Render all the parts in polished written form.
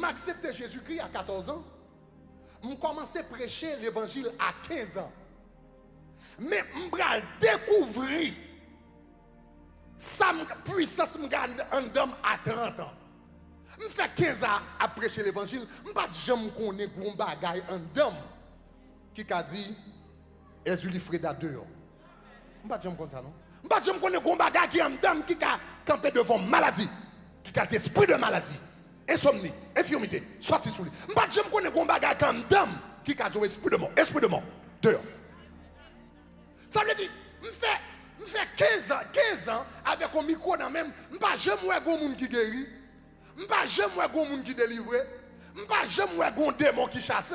accepté Jésus-Christ à 14 ans. Je commençais à prêcher l'évangile à 15 ans. Mais je découvrir sa puissance en dame à 30 ans. Je fais 15 ans à prêcher l'évangile. Je ne sais pas connaître un bagage en dame qui a dit Jésus Freda dehors. Je ne sais pas ça non. Je ne sais pas un bagage qui en dame qui a campé devant maladie, qui a dit esprit de maladie, insomnie, infirmité, sorti sous lui. Je ne sais pas un bagage en dame qui a dit esprit de mort dehors. Ça veut dire, je fais 15 ans avec un micro dans même, je ne sais pas jamais un monde qui guérit. Je ne sais pas jamais un monde qui délivre. Je ne sais pas jamais un démon qui chasse.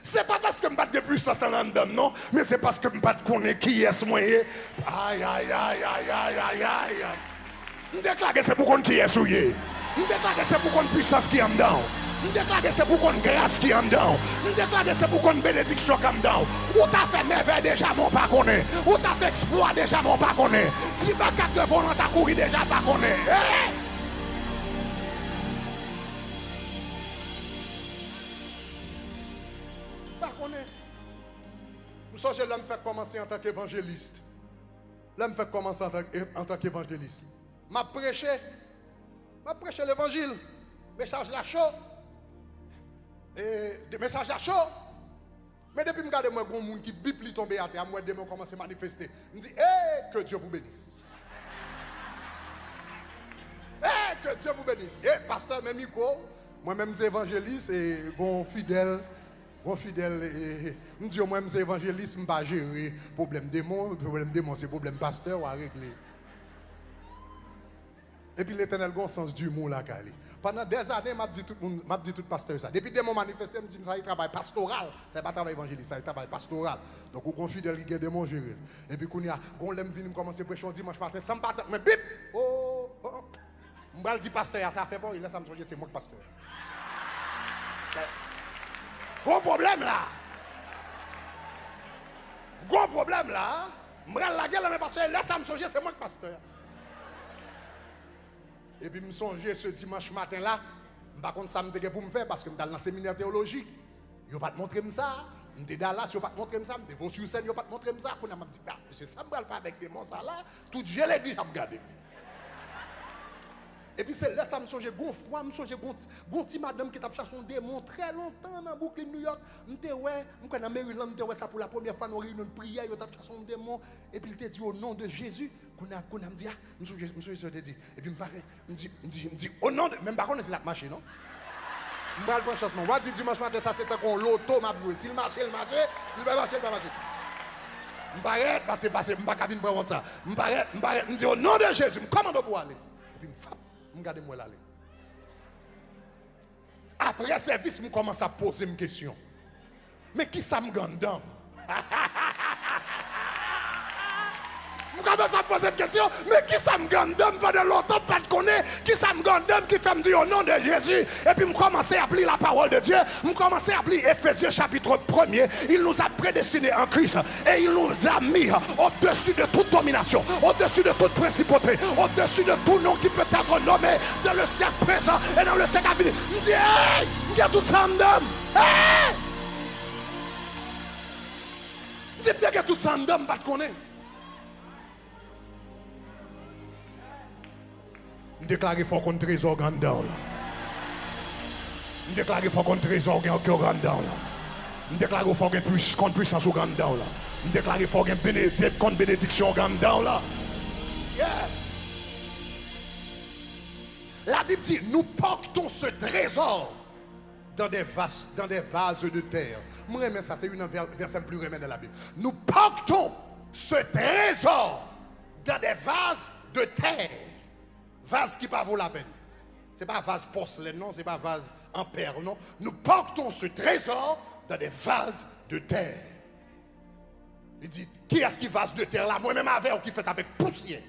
Ce n'est pas parce que je ne sais pas de puissance dans l'âme, non, mais c'est parce que je ne sais pas connaître qui est moi. Aïe, aïe, aïe, aïe, aïe, aïe, aïe. Je déclare que c'est pour qu'on qui est souillé. Je déclare que c'est pour qu'on puissance qui est en dedans. Je déclare que c'est pour qu'on grâce qui est en dedans. Je déclare que c'est pour qu'on bénédiction qui est en dedans. Ou t'as fait merveille déjà, mon pas connaît. Ou t'as fait exploit déjà, mon pas connaît. Si ma carte de volant t'a couru déjà, pas connaît. Vous savez, là, je fais commencer en tant qu'évangéliste. Là, je fais commencer en tant qu'évangéliste. Je prêche l'évangile. Message là chaud. Et des messages là chaud. Mais depuis que je regarde moi, il y a un monde qui bip tomber à terre, moi, je commence à manifester. Je me dis, que Dieu vous bénisse. Que Dieu vous bénisse. Pasteur, même micro, moi-même, c'est évangéliste et bon fidèle. Bon fidèle, je dis moi-même c'est évangéliste, je ne vais pas gérer problème démon, c'est problème pasteur à régler. Et puis l'éternel a un sens d'humour là. Pendant des années, je dis tout pasteur ça. Depuis des moments manifestés, je dis ça, il travaille pastoral. Ça n'est pas travail évangéliste, ça, il travaille pastoral. Donc, on fidèle, il y a des démons gérer. Et puis, quand il y a, quand l'aime venir commencer à prêcher dimanche matin, ça me bat, mais bip! Je dis pasteur, ça fait pas, il laisse me changer, c'est moi le pasteur. Gros problème là. Gros problème là. Je la gueule, mais pasteur, laisse me changer, c'est moi le pasteur. Et puis, je me songe ce dimanche matin là. Par contre, ça me dit pour me faire parce que je suis dans le séminaire théologique. Ils ne vont pas te montrer ça. Je suis dans là, ils ne vont pas te montrer ça. Je suis sur scène, ils ne vont pas te montrer ça. Je me dis, monsieur, ça me va le faire avec des mots ça là. Tout je l'ai dit, je me regarde. Et puis c'est là ça me songe gon froid, me songe gon petit madame qui t'a cherché un démon très longtemps dans Brooklyn New York. M'te ouais, m'con dans Maryland, m'te ouais ça pour la première fois dans réunion de prière, yo t'a cherché un démon et puis il te dit au nom de Jésus, qu'on a me dit monsieur te dit et puis me dit au nom de même pas connait c'est la marché non. M'bral prendre chance moi dit dimanche matin ça c'est un loto m'a joué, s'il marche, s'il pas marcher, pas marcher. M'barrête passer m'pa ka vinn prendre ça. M'barrête me dit au nom de Jésus, me commande pour aller. Et puis regardez-moi là. Après service, je commence à poser une question. Mais qui ça me gagne? Je commence à poser une question. Mais qui ça me gagne? Pendant longtemps, pas de connaître. Qui ça me gagne? Qui fait me dire au nom de Jésus? Et puis, je commence à appeler la parole de Dieu. Je commence à appeler Éphésiens chapitre 1er. Il nous a prédestinés en Christ. Et il nous a mis au-dessus de toute domination, au-dessus de toute principauté, au-dessus de tout nom qui peut être nommé dans le siècle présent et dans le siècle à venir. Je dis, hey, il y a tout ça en homme. Hey! Je dis, il y a tout ça en homme, pas de connaître. Je déclare qu'il faut qu'on trésor grandeur. Je déclare qu'il faut qu'on trésor grandeur. Je déclare qu'il faut qu'on puissance grandeur. Je déclare qu'il faut qu'on bénédiction grandeur. La Bible dit, nous portons ce trésor dans des vases de terre. Moi, mais ça, c'est une verset plus remède dans la Bible. Nous portons ce trésor dans des vases de terre. Vase qui pas vaut la peine. Ce n'est pas vase porcelaine, non, ce n'est pas vase en perle, non. Nous portons ce trésor dans des vases de terre. Il dit, qui est-ce qui vase de terre là? Moi-même avec qui fait avec poussière.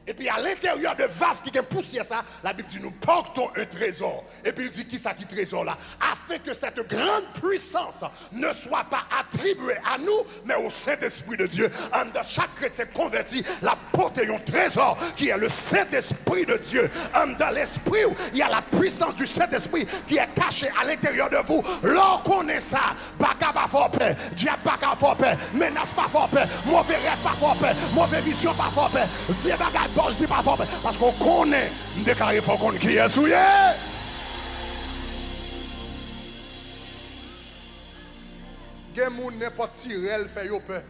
Et puis à l'intérieur de vase qui est poussière ça, la Bible dit nous portons un trésor. Et puis il dit qui ça qui trésor là? Afin que cette grande puissance ne soit pas attribuée à nous, mais au Saint-Esprit de Dieu. En chaque chrétien converti, la porte est un trésor qui est le Saint-Esprit de Dieu. Dans l'esprit, il y a la puissance du Saint-Esprit qui est cachée à l'intérieur de vous. Lorsqu'on connaît ça, baka pas fort peur, diable pas fort peur, menace pas fort peur, mauvais rêve pas fort peur, mauvaise vision pas fort peur, vieux bagage je dis pas fort peur, parce qu'on connaît, déclaré fort qu'on qui est souillé. Gen moun n'importe tirel fait yo peur.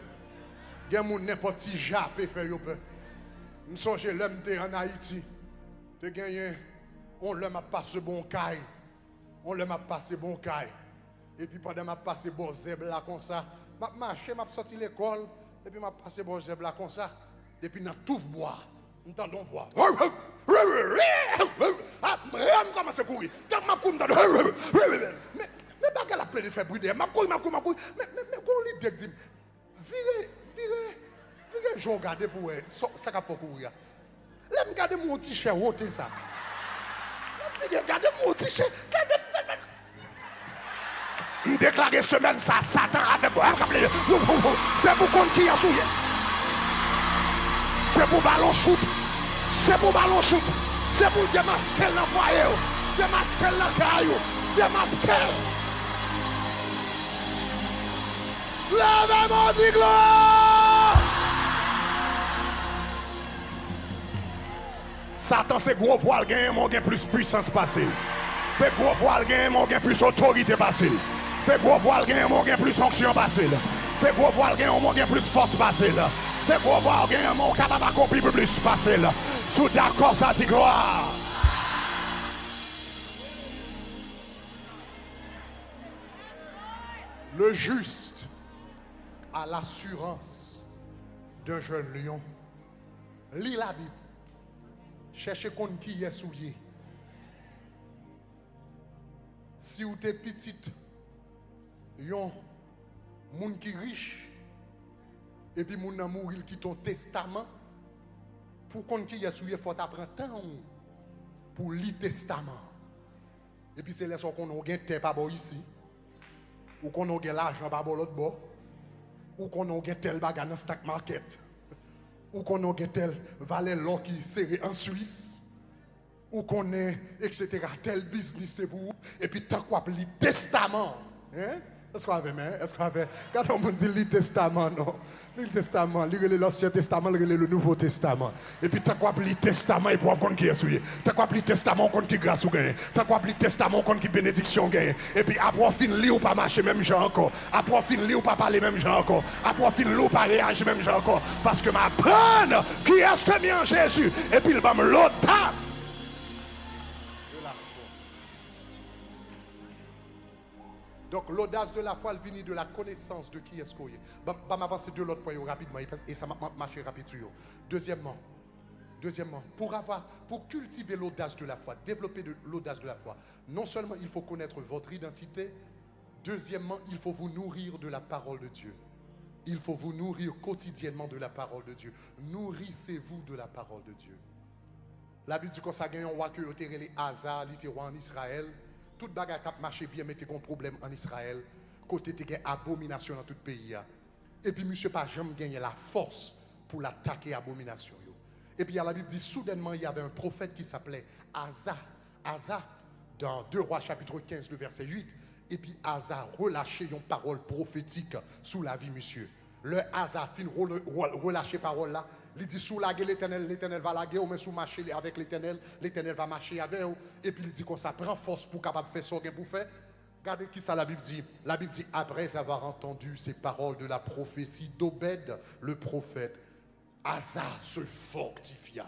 Gen moun n'importe jappé fait yo peur. Me songe l'homme t'es en Haïti. Te gagné on l'homme a passé bon caille. On l'homme a passé bon caille. Et puis pendant m'a passé bon zeb là comme ça, m'a marché, m'a sorti l'école et puis m'a passé bon zeb là comme ça. Et puis dans tout bois, m'entendons voix. Ah, commence à courir. Mais bagarre la pleine de faire bruit derrière. M'a courir. Mais qu'on lui dit virez, j'en garder pour ça qu'a faut courir. Là me garder mon t-shirt ôter ça. Regardez mon t-shirt. Déclarer semaine ça Satan avec moi. C'est pour qu'on qui a souillé. C'est pour ballon shoot. C'est pour ballon shoot. C'est pour démasquer le foyer. Démasquer le caillou. Démasquer. Levez-moi du gloire. Satan c'est gros poil gain, mon gain plus puissance passée. C'est gros poil gain, mon gain plus autorité passée. C'est gros poil gain, mon gain plus fonction passée. C'est gros poil gain, mon gain plus force passée. C'est gros poil gain, mon capable d'accomplir plus passée. Sous d'accord ça dit gloire. Le juste a l'assurance d'un jeune lion. Lis la Bible. Cherchez contre qui est souillé. Si vous êtes petite, yon moun qui riche et puis moun nan mourir qui ton testament pour contre qui est souillé faut apprendre temps pour lire testament. Et puis c'est là qu'on a gain terre pas ici ou qu'on a gain l'argent pas l'autre bord ou qu'on a gain tel bagage dans stock market. Ou qu'on a tel valeur l'or qui serré en Suisse, ou qu'on est, etc. Tel business c'est pour et puis tant qu'on appelle le testament. Hein? Est-ce qu'on avait, est-ce qu'on avait, quand on dit le testament, non? Le testament, l'Ancien Testament, le Nouveau Testament. Et puis tant qu'on appelle le testament, et pour qu'on qui est souillé. Tant qu'on appelle le testament, qu'on qui grâce ou gagne. Tant qu'on appelle le testament, qu'on qui bénédiction gagne. Et puis après, fin li ou pas marcher même gens encore. Après, fin li ou pas parler même gens encore. Après, fin li ou pas réagir même gens encore. Parce que ma prenne, qui est-ce que mis en Jésus? Et puis il va me l'audace. Donc l'audace de la foi, elle vient de la connaissance de qui est-ce qu'on est. Je vais m'avancer de l'autre point rapidement et ça va marcher rapide sur vous. Deuxièmement, pour cultiver l'audace de la foi, développer l'audace de la foi, non seulement il faut connaître votre identité, deuxièmement, il faut vous nourrir de la parole de Dieu. Il faut vous nourrir quotidiennement de la parole de Dieu. Nourrissez-vous de la parole de Dieu. La Bible dit qu'on s'est gagné un roi que les Asa, les rois en Israël. Tout bagage qui a marché bien, mais tu as un problème en Israël. Côté tu as une abomination dans tout le pays. Et puis, monsieur, pas jamais gagné la force pour l'attaquer l'abomination. Et puis, la Bible dit, soudainement, il y avait un prophète qui s'appelait Asa. Asa, dans 2 Rois chapitre 15, le verset 8. Et puis, Asa relâché une parole prophétique sous la vie, monsieur. Le Asa fin relâcher parole là. Il dit sous laguer l'Éternel, l'Éternel va laguer, ou mais sous marcher avec l'Éternel, l'Éternel va marcher avec vous. Et puis il dit qu'on ça prend force pour capable faire ce qu'il pour faire. Regardez qui ça la Bible dit. La Bible dit après avoir entendu ces paroles de la prophétie d'Obed, le prophète, Asa se fortifia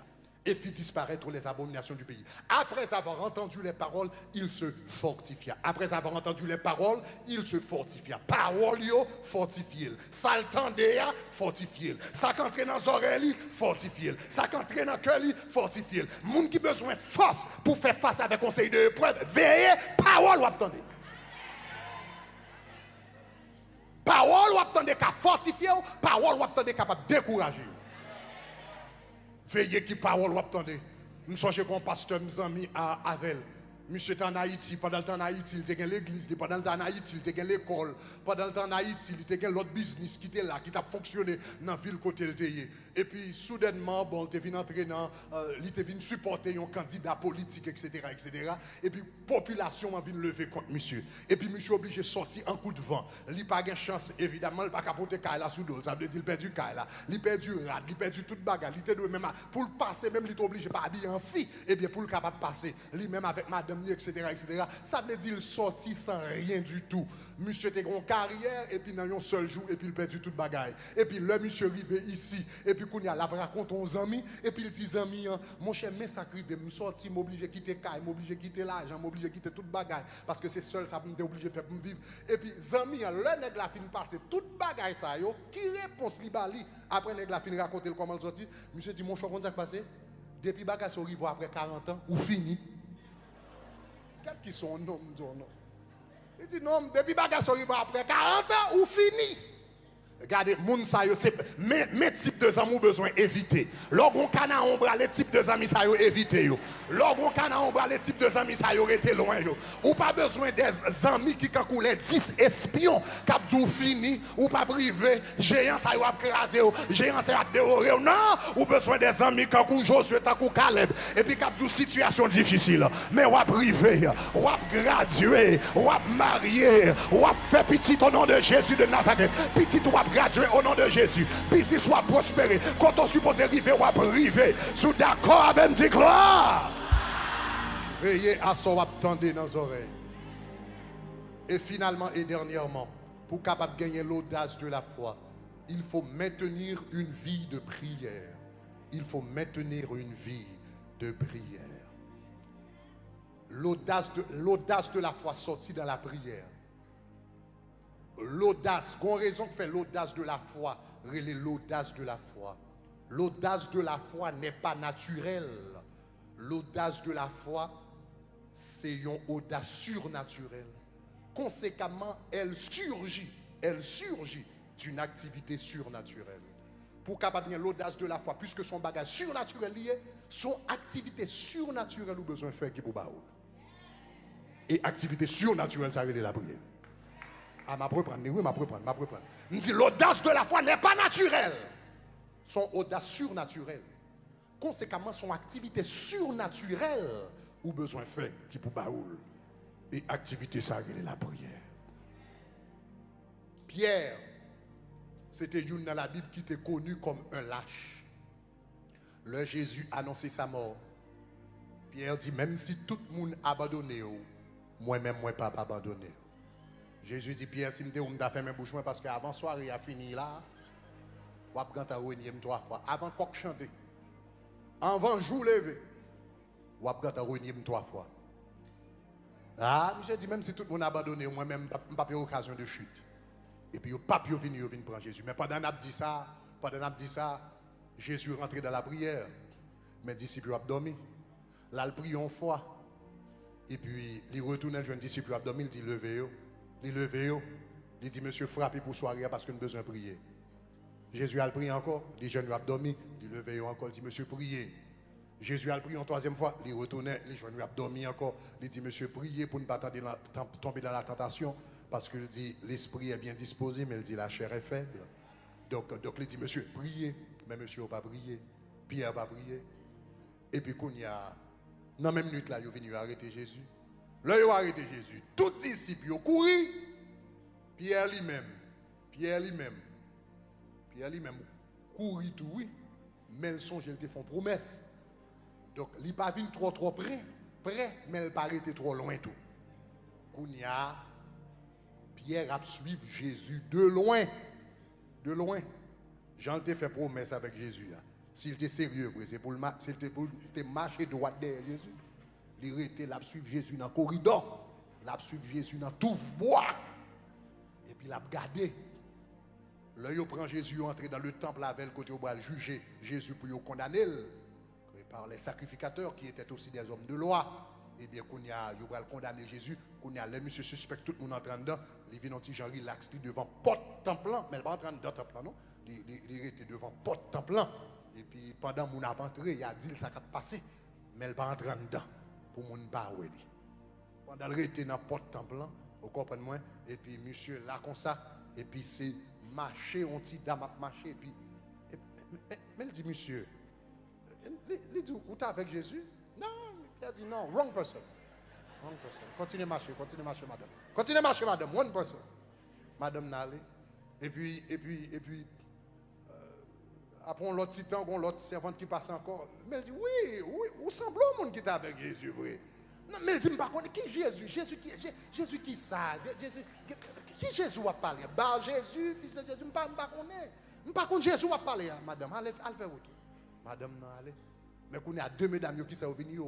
et fit disparaître les abominations du pays. Après avoir entendu les paroles, il se fortifia. Après avoir entendu les paroles, il se fortifia. Parole yo, fortifié. Ça l'entendait, fortifié. Ça qu'entre dans les oreilles, fortifié. Ça qu'entre dans le cœur, fortifié. Moun qui besoin de force pour faire face avec conseil de épreuve, veillez, parole ou attendez. Parole ou attendez qu'à fortifier, parole ou attendez capable de décourager. Veillez qui parole ou attendez. Nous sommes comme pasteur, mes amis à Avel. Monsieur était en Haïti, pendant le temps en Haïti, il était l'église, pendant le temps en Haïti, il était l'école, pendant le temps en Haïti, il était l'autre business qui était là, qui a fonctionné dans la ville côté le. Et puis, soudainement, bon, il était venu entrer dans, il était venu supporter un candidat politique, etc., etc. Et puis, population a venu lever contre monsieur. Et puis, monsieur obligé de sortir en coup de vent. Il n'a pas de chance, évidemment, il n'a pas capoter Kaila sous l'eau. Ça veut dire qu'il perd du Kaila, il perd du rad, il perd du toute bagarre. Il était même pour le passer, même il était obligé de pas habiller en fille. Et bien, pour le capable de passer, lui-même avec madame, etc., etc. Ça veut dire qu'il sortit sans rien du tout. Monsieur était en carrière, et puis dans un seul jour, et puis il perdu toute bagaille. Et puis le monsieur arrivé ici, et puis qu'on y a la raconte aux amis, et puis il dit amis, mon cher, mais ça arrive, me sortir, m'obliger quitter caille, m'obliger quitter l'argent, m'obliger quitter toute bagaille, parce que c'est seul ça m'était obligé de faire pour vivre. Et puis amis, le nègre la fin passer toute bagaille ça yo, qui réponse li bali après nègre la fin raconter comment il sorti. Monsieur dit mon cher, comment ça passé? Depuis bagaille sur arrive après 40 ans ou fini. Quel qui sont non, non. Il dit non, depuis bagasse après 40 ans ou fini. Regardez, moun sa yo, mes types de amis besoin éviter. Lorsqu'on cana ombra les types de amis sa yo éviter yo. Lorsqu'on cana ombra les types de amis sa yo rete loin yo. Ou pas besoin des amis qui kankoule 10 espions k'ap dou fini ou pas privé, géant sa yo ap krasé yo, géant sa yo ap dévoré yo. Non, ou besoin des amis kankou Josué tankou Caleb et puis k'ap dou situation difficile. Mais ou ap privé, ou ap gradué, ou ap marié, ou ap fait petit au nom de Jésus de Nazareth. Petit ou ap graduer au nom de Jésus. Business soit prospéré. Quand on suppose arriver ou arriver, sous d'accord avec me gloire. Veillez à ce que attendez dans les oreilles. Et finalement et dernièrement, pour capable gagner l'audace de la foi, il faut maintenir une vie de prière. Il faut maintenir une vie de prière. L'audace de la foi sortie dans la prière. L'audace, qu'on raison que fait l'audace de la foi, l'audace de la foi. L'audace de la foi n'est pas naturelle. L'audace de la foi, c'est une audace surnaturelle. Conséquemment, elle surgit d'une activité surnaturelle. Pour capable l'audace de la foi, puisque son bagage surnaturel lié, son activité surnaturelle ou besoin de faire qui pour baoul. Et activité surnaturelle, ça relève la prière. Ah, ma reprendre, oui, ma reprendre. On dit l'audace de la foi n'est pas naturelle. Son audace surnaturelle. Conséquemment, son activité surnaturelle ou besoin fait qui pour baoul. Et activité ça la prière. Pierre, c'était une dans la Bible qui était connu comme un lâche. Le Jésus annonçait sa mort. Pierre dit même si tout le monde abandonné, moi-même moi pas abandonné. Jésus dit, Pierre, si je me fait mes bouches, parce qu'avant soirée a fini là, on va prendre ta réunion 3 fois. Avant coq chanter, avant jour levé, on va prendre ta réunion 3 fois. Ah, monsieur dit, même si tout le monde a abandonné, moi-même, je n'ai pas eu l'occasion de chute. Et puis, le pape est venu prendre Jésus. Mais pendant qu'on dit ça, Jésus est rentré dans la prière. Mes disciples ont dormi. Là, il prie une fois. Et puis, il retourne, le jeune disciple a dormi, il dit, levez-vous. Il dit, monsieur, frappez pour soirée parce que nous avons besoin de prier. Jésus a prié encore, les jeunes ont dormi, il levait encore, il dit, monsieur, priez. Jésus a prié une 3e fois, il retournait, les jeunes ont dormi encore, il dit, monsieur, priez pour ne pas tomber dans la tentation, parce qu'il dit, l'esprit est bien disposé, mais il dit, la chair est faible. Donc il dit, monsieur, priez, mais monsieur n'a pas prié, Pierre n'a pas prié. Et puis, quand il y a, dans la même minute là, il est venu arrêter Jésus. Là, il a arrêté Jésus. Tous les disciples ont couru. Pierre lui-même couru tout, oui. Mais le songe, il te font promesse. Donc, il n'est pas venu trop près, mais il n'a pas été trop loin tout. Kounia, Pierre a suivi Jésus de loin. Jean t'a fait promesse avec Jésus. S'il était sérieux, c'est pour te marcher droit derrière Jésus. Il était là suivre Jésus dans le corridor, là suivre Jésus dans tout bois. Et puis il a gardé. Là, il prend Jésus, entrer dans le temple avec le côté où il va juger Jésus pour le condamner par les sacrificateurs qui étaient aussi des hommes de loi. Et bien, quand il va condamner Jésus, quand il y a le monsieur suspect, tout le monde entrant dedans, il vient petit genre relax devant porte temple, mais il va entrer dans le temple, non? Il était devant porte temple. Et puis pendant mon a entré, il a dit ça a passé, mais elle pas entrer dedans pour mon pas oué. Pendant le était dans la porte temple, vous comprenez moi, et puis monsieur là comme ça, et puis c'est marcher, on dit dame marcher, et puis mais il dit monsieur, il dit où t'es avec Jésus? Non, il a dit non, wrong person. Wrong person. Continuez à marcher, madame. Continuez à marcher, madame, one person. Madame n'allait. Et puis après l'autre petit temps, l'autre servante qui passe encore. Mais elle dit oui, où semble le monde qui est avec Jésus, vrai? Non, mais elle dit, qui Jésus? Jésus qui ça? Qui Jésus va parler? Bah Jésus, fils de Jésus, je ne sais pas contre Jésus va parler. Madame, allez faire où? Madame, non, allez. Mais qu'on a deux mesdames qui sont venues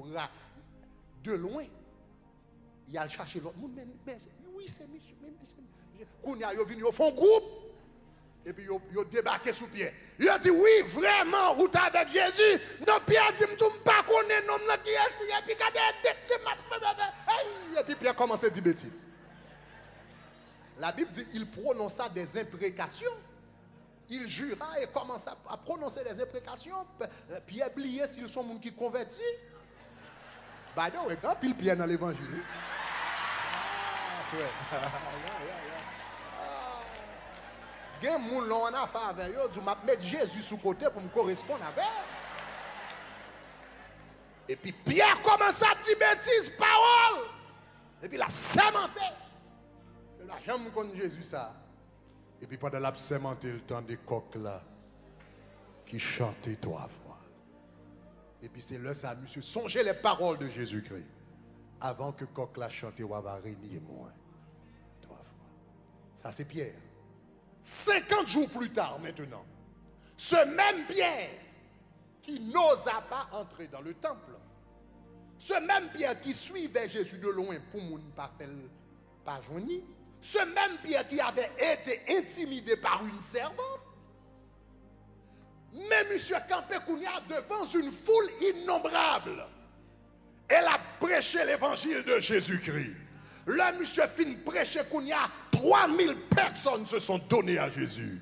de loin. Il y a chercher l'autre monde. Mais oui, c'est monsieur. Qu'on a venu au fond groupe. Et puis ils ont débarqué sous pied. Il a dit oui, vraiment, vous êtes avec Jésus. Non, Pierre dit, je ne sais pas connaître nom qui est. Et puis Pierre commence à dire bêtises. La Bible dit il prononça des imprécations. Il jura et commença à prononcer des imprécations. Pierre oubliait s'ils sont gens qui convertis. Bah non, quand pile Pierre dans l'évangile. Il y a des gens qui ont affaire avec eux, je vais mettre Jésus sous côté pour me correspondre avec. Et puis Pierre commence à dire bêtises, paroles. Et puis il a sémenté. Il a jamais connu Jésus ça. Et puis pendant la sémenté, le temps des coqs là, qui chantaient 3 fois. Et puis c'est là ça, monsieur, songez les paroles de Jésus-Christ. Avant que coq là chante, on va régner moins. 3 fois. Ça c'est Pierre. 50 jours plus tard maintenant, ce même Pierre qui n'osa pas entrer dans le temple, ce même Pierre qui suivait Jésus de loin pour ne pas joindre, ce même Pierre qui avait été intimidé par une servante, mais monsieur Campé Kounia devant une foule innombrable, elle a prêché l'évangile de Jésus-Christ. Là, monsieur fin prêcher Kounia, 3000 personnes se sont données à Jésus.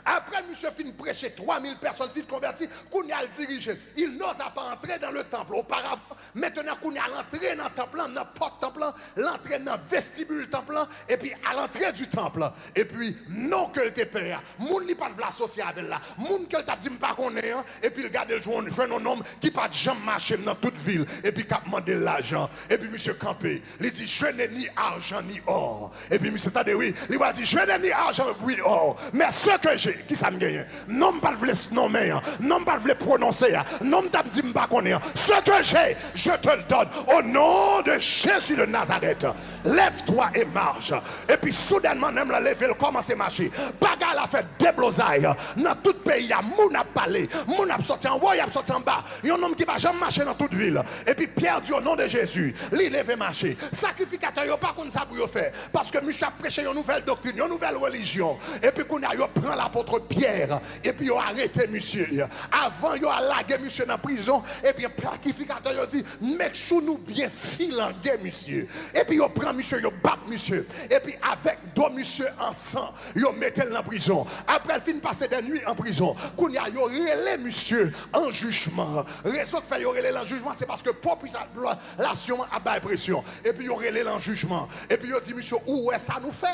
Après, monsieur fin prêcher, 3000 personnes fin converties, Kounia le dirigé. Il n'osa pas entrer dans le temple. Auparavant, maintenant Kounia l'entrée dans le temple, dans la porte temple, l'entrée dans le vestibule temple, et puis à l'entrée du temple. Et puis, non que le te père, moun li pas de l'associer avec là, moun que le t'a dit pas qu'on est, et puis regarde le jeune homme qui pas de jamais marché dans toute ville, et puis qui a demandé l'argent. Et puis monsieur Campé, il dit je n'ai ni argent ni or. Et puis monsieur Tade, oui, il va dire je n'ai ni argent ni or, mais ce que j'ai, qui ça me gagne, non pas le nommer, non pas le prononcer, non pas dit pas qu'on est, ce que j'ai, je te le donne au nom de Jésus de Nazareth. Lève-toi et marche. Et puis soudainement, même la lever, elle commence à marcher. Bagarre a fait déblosaille. Dans tout pays, il y a moun a parlé, moun a sorti en haut, il a sorti en bas. Il y a un homme qui va jamais marcher dans toute ville. Et puis Pierre dit au nom de Jésus, il lève marcher. Sacrificateur, il n'y a pas comme ça pour faire. Parce que monsieur a prêché une nouvelle doctrine, une nouvelle religion. Et puis qu'on a prend l'apôtre Pierre. Et puis il a arrêté monsieur. Avant, il a lagué monsieur dans la prison. Et puis le sacrificateur il a dit, mec chou nous bien filangué monsieur. Et puis il prend monsieur, il bat monsieur. Et puis avec deux monsieur ensemble, il mettait dans la prison. Après, il finit passer des nuits en prison. Qu'on y a relé monsieur en jugement. Raison que fait relé en jugement, c'est parce que population a bas pression. Et puis il relé en jugement. Et puis il dit monsieur, où est-ce ça nous fait?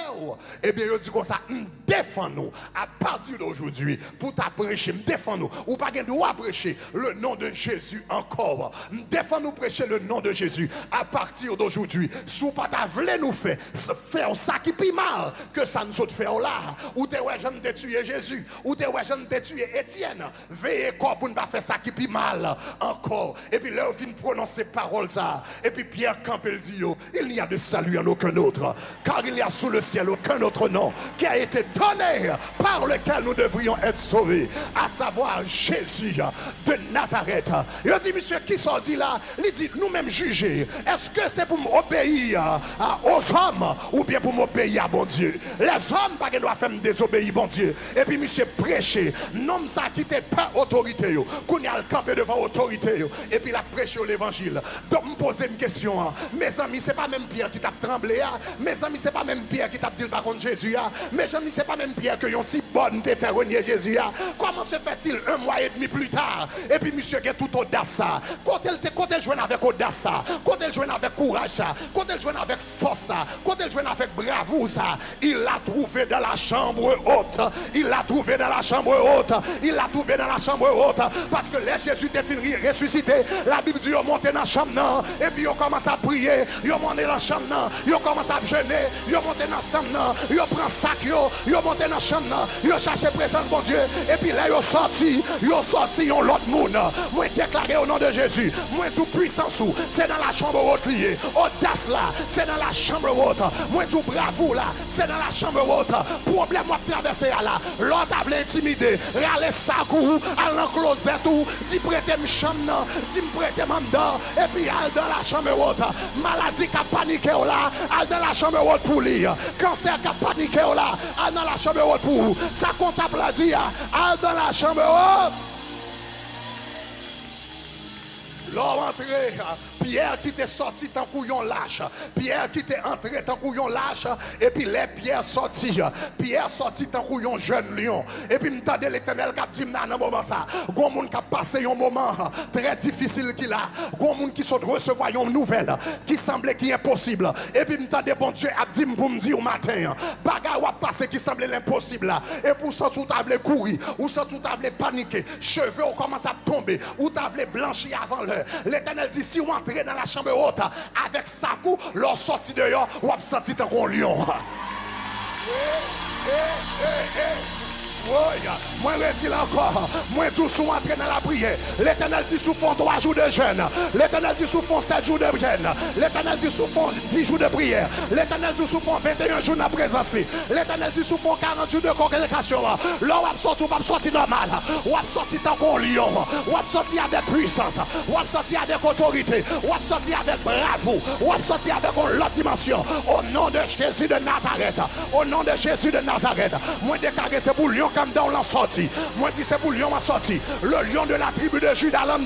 Et bien il dit comme ça, défends-nous à partir d'aujourd'hui pour ta prêcher, défends-nous. Ou pas de droit prêcher le nom de Jésus encore. Défends-nous prêcher le nom de Jésus à partir d'aujourd'hui. Si vous pas voulez nous faire ça qui pis mal que ça nous fait là. Ou t'es ouais j'aime te tuer Jésus. Ou t'es ouais j'aime te tuer Étienne. Veillez corps pour ne pas faire ça qui pis mal encore. Et puis là, on finit prononcer paroles ça. Et puis Pierre Campbell dit il n'y a de salut en aucun autre. Car il n'y a sous le ciel aucun autre nom qui a été donné par lequel nous devrions être sauvés. À savoir Jésus de Nazareth. Il dit monsieur qui s'en dit là. Il dit nous-mêmes juger. Est-ce que c'est pour m'obéir aux hommes ou bien pour m'obéir à bon Dieu? Les hommes pas doivent faire me désobéir bon Dieu. Et puis monsieur prêcher non ça qui n'était pas autorité qu'on a le campé devant autorité et puis la prêcher l'évangile. Donc me poser une question, mes amis, c'est pas même Pierre qui t'a tremblé, mes amis, c'est pas même Pierre qui t'a dit par contre Jésus, mes amis, c'est pas même Pierre que yon petit bon nous te faire renier Jésus? Comment se fait-il 1 mois et demi plus tard? Et puis monsieur a tout audace. Quand elle joue avec audace, quand elle joue avec courage, quand elle joue avec force, quand elle joue avec bravoure, il l'a trouvé dans la chambre haute. Il l'a trouvé dans la chambre haute. Il l'a trouvé dans la chambre haute. Parce que les Jésus était fini ressuscité. La Bible dit il monté dans la chambre. Et puis il commence à prier. Il monté dans la chambre. Il commence à jeûner. Il monté dans la chambre. Il prend sac. Il monté dans la chambre. Il cherche présence de Dieu. Et puis là il sorti. Il sorti l'autre monde. Moi déclaré au nom de Jésus. Moi tout puissance. C'est dans la chambre haute liée. Audace là. C'est dans la chambre haute. Moi tout bravo là. C'est dans la chambre haute. Problème à traverser là. L'autre a intimidé. Râler sac ou à l'enclosette ou dit prêter me chambre. Dit me prêter mandat. Et puis al dans la chambre haute. Maladie qui a paniqué là. Al dans la chambre haute pour lui. Cancer qui a paniqué là. Al dans la chambre haute pour. Ça comptable a dit. Al dans la chambre haute. L'homme entré, Pierre qui t'est sorti tant couillon lâche. Pierre qui t'est entré tant couillon lâche. Et puis les Pierre sorti. Pierre sorti tant couillon jeune lion. Et puis m'tendez l'Éternel qui a dit dans un moment ça. Gon moun qui a passé un moment très difficile qu'il a. Gon moun qui sont recevoir une nouvelle qui semblait qui est impossible. Et puis m'tendez bon Dieu a dit pour me dire au matin. Bagarre ou a passé qui semblait l'impossible. Et pour ça tout t'avais courir. Ou ça tout t'avais paniquer. Cheveux ont commencé à tomber. Ou t'avais blanchi avant l'heure. L'Éternel dit si vous entrez dans la chambre haute avec sa cou, leur sorti dehors, ou avez senti un lion. Moi je dis encore, moi tous sont entrés dans la prière. L'Éternel dit sous fond 3 jours de jeûne. L'Éternel dit sous fond 7 jours de jeûne. L'Éternel dit sous fond 10 jours de prière. L'Éternel dit sous fond 21 jours de présence. L'Éternel dit sous fond 40 jours de congrégation. Là on va sortir normal. On va sortir tant qu'on lion. On va sortir avec puissance. On va sortir avec autorité. On va sortir avec bravoure. On va sortir avec une autre dimension. Au nom de Jésus de Nazareth. Au nom de Jésus de Nazareth. Moi déclaré c'est pour lion comme dans l'en sorti. Moi dis c'est pour lion en sorti. Le lion de la tribu de Juda l'en.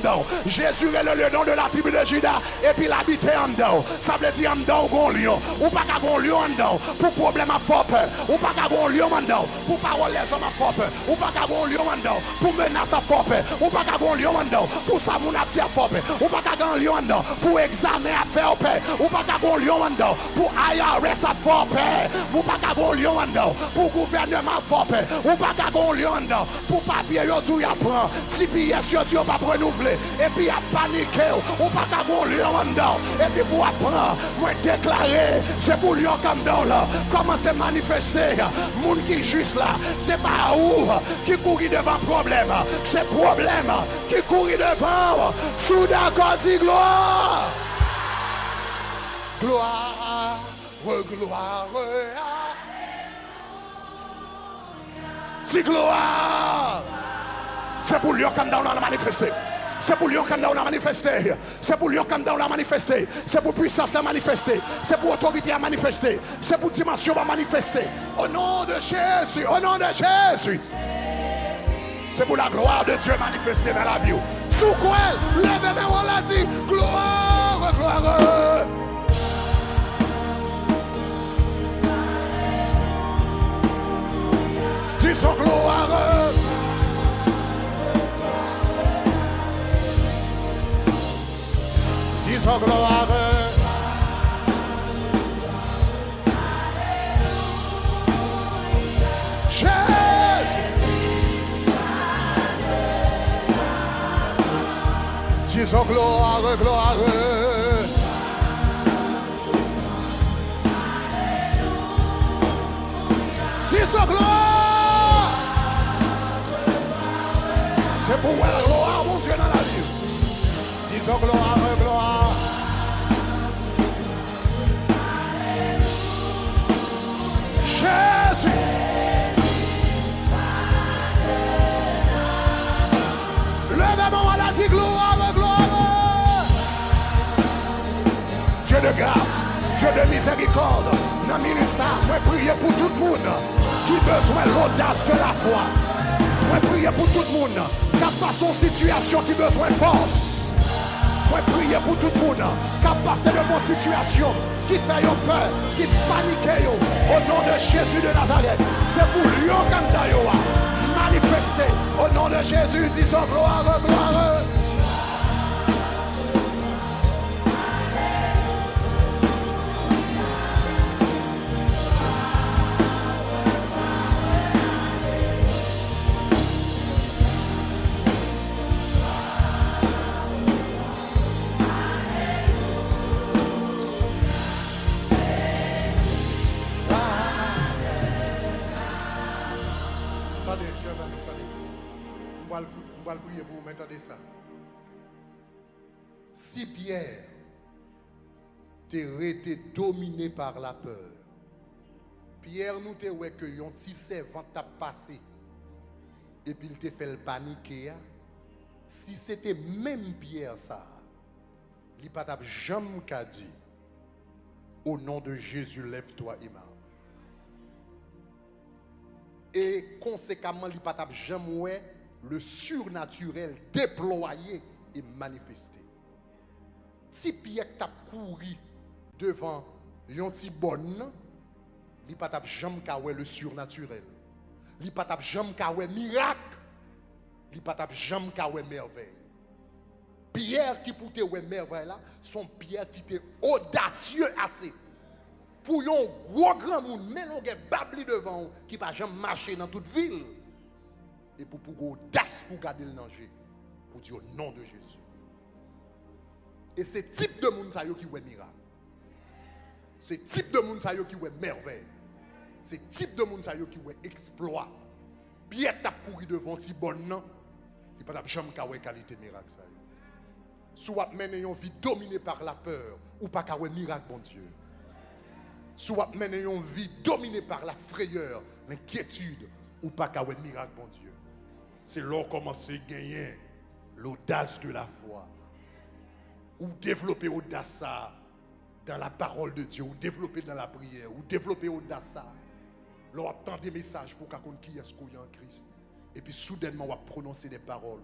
Jésus est le lion de la tribu de Juda. Et puis l'habité en dedans. Ça veut dire en dedans ou lion. Ou pas qu'à un lion en dedans. Pour problème à fort peur. Ou pas qu'à un lion en dedans. Pour parole les hommes à fort peur. Ou pas qu'à un lion en dedans. Pour menace à fort peur. Ou pas qu'à un lion en dedans. Pour ça mon abdi à fort peur. Ou pas qu'à un lion en dedans. Pour examen à faire peur. Ou pas qu'à un lion en dedans. Pour IRS à fort peur. Ou pas qu'à un lion en dedans. Pour gouvernement à fort peur. Ou pas qu'à un lion en dedans. Pour papier yo tout y apprend. Si pièce yo tu pas renouveler. Et puis à paniquer. Ou pas qu'à un lion en dedans. Et puis pour apprendre. Moi déclarer. C'est pour lion comme dans là. Comment se manifester. Moun qui juste là. C'est pas où qui courit devant problème. C'est problème qui courit devant. Sous d'accord dit gloire. Gloire. Gloire. Dis gloire. C'est pour lui comme dans la manifester. C'est pour lui comme dans la manifester. C'est pour lui comme dans la manifester. C'est pour puissance à manifester. C'est pour autorité à manifester. C'est pour dimension à manifester. Au nom de Jésus. Au nom de Jésus. C'est pour la gloire de Dieu manifestée dans la vie. Sous quoi? Levez-moi, on l'a dit. Gloire, gloire. Disons gloire. Disons gloire. Jésus. Disons gloire, gloire. Disons gloire. C'est pour la gloire, mon Dieu, dans la vie. Disons gloire, gloire. Jésus. Levez-moi, on a dit gloire, gloire. Dieu de grâce, Dieu de miséricorde. Dans minute ça, moi prier pour tout le monde qui besoin de l'audace de la foi. Moi prier pour tout le monde qui a pas son situation qui besoin de force. Moi prier pour tout le monde qui a passé de bonnes situations, qui fait peur, qui panique. Au nom de Jésus de Nazareth, c'est pour lui qu'on manifester. Au nom de Jésus, disons gloire, gloire. On va le prier pour vous, entendez ça. Si Pierre t'es dominé par la peur, Pierre nous te ouais que yon petit servant t'a passé et puis il te fait le paniquer. Si c'était même Pierre ça, il pas t'a jamais qu'a dit au nom de Jésus lève-toi et marche. Et conséquemment il pas t'a jamais ouais le surnaturel déployé et manifesté. Si Pierre t'a couru devant yon ti bonne, il pas t'a jamais kawé le surnaturel. Il pas t'a jamais kawé miracle. Il pas t'a jamais kawé merveille. Pierre qui pour te ouais merveille là, son Pierre qui était audacieux assez pour yon gros grand monde, mais l'on gen babli devant qui pas jamais marcher dans toute ville. Et pour audace pour garder le danger, pour dire au nom de Jésus. Et c'est type de monde qui est miracle. C'est type de monde qui est merveille. C'est type de monde qui est exploit. Bien t'as couru devant ti bon non, il pas jamais kawé qualité miracle ça. Soit mener une vie dominée par la peur ou pas kawé miracle bon Dieu. Soit mener une vie dominée par la frayeur, l'inquiétude ou pas kawé miracle bon Dieu. C'est là qu'on commence à gagner l'audace de la foi. Ou développer l'audace dans la parole de Dieu, ou développer dans la prière, ou développer l'audace. Là, on attend des messages pour qu'on qui est-ce qu'on y a en Christ. Et puis soudainement, on va prononcer des paroles.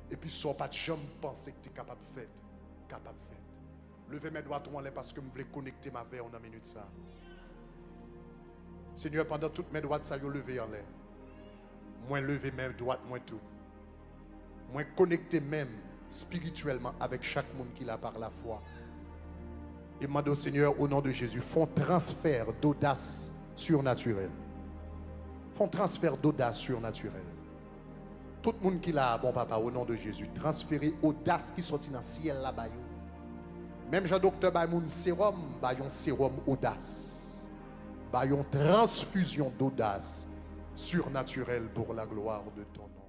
Et puis ça, pas de jamais penser que tu es capable de faire. Capable de faire. Levez mes doigts en l'air parce que je voulais connecter ma vie en une minute ça. Seigneur, pendant toutes mes doigts, ça y est levé en l'air. Moi lever mes doigts, moi tout. Moi connecter même spirituellement avec chaque monde qui l'a par la foi. Et demande au Seigneur au nom de Jésus, font transfert d'audace surnaturelle. Font transfert d'audace surnaturelle. Tout le monde qui l'a, bon papa, au nom de Jésus, transférer audace qui sortit dans le ciel là-bas. Même Jean-Docteur Bayoun sérum, bayon sérum audace. Bayon transfusion d'audace surnaturelle pour la gloire de ton nom.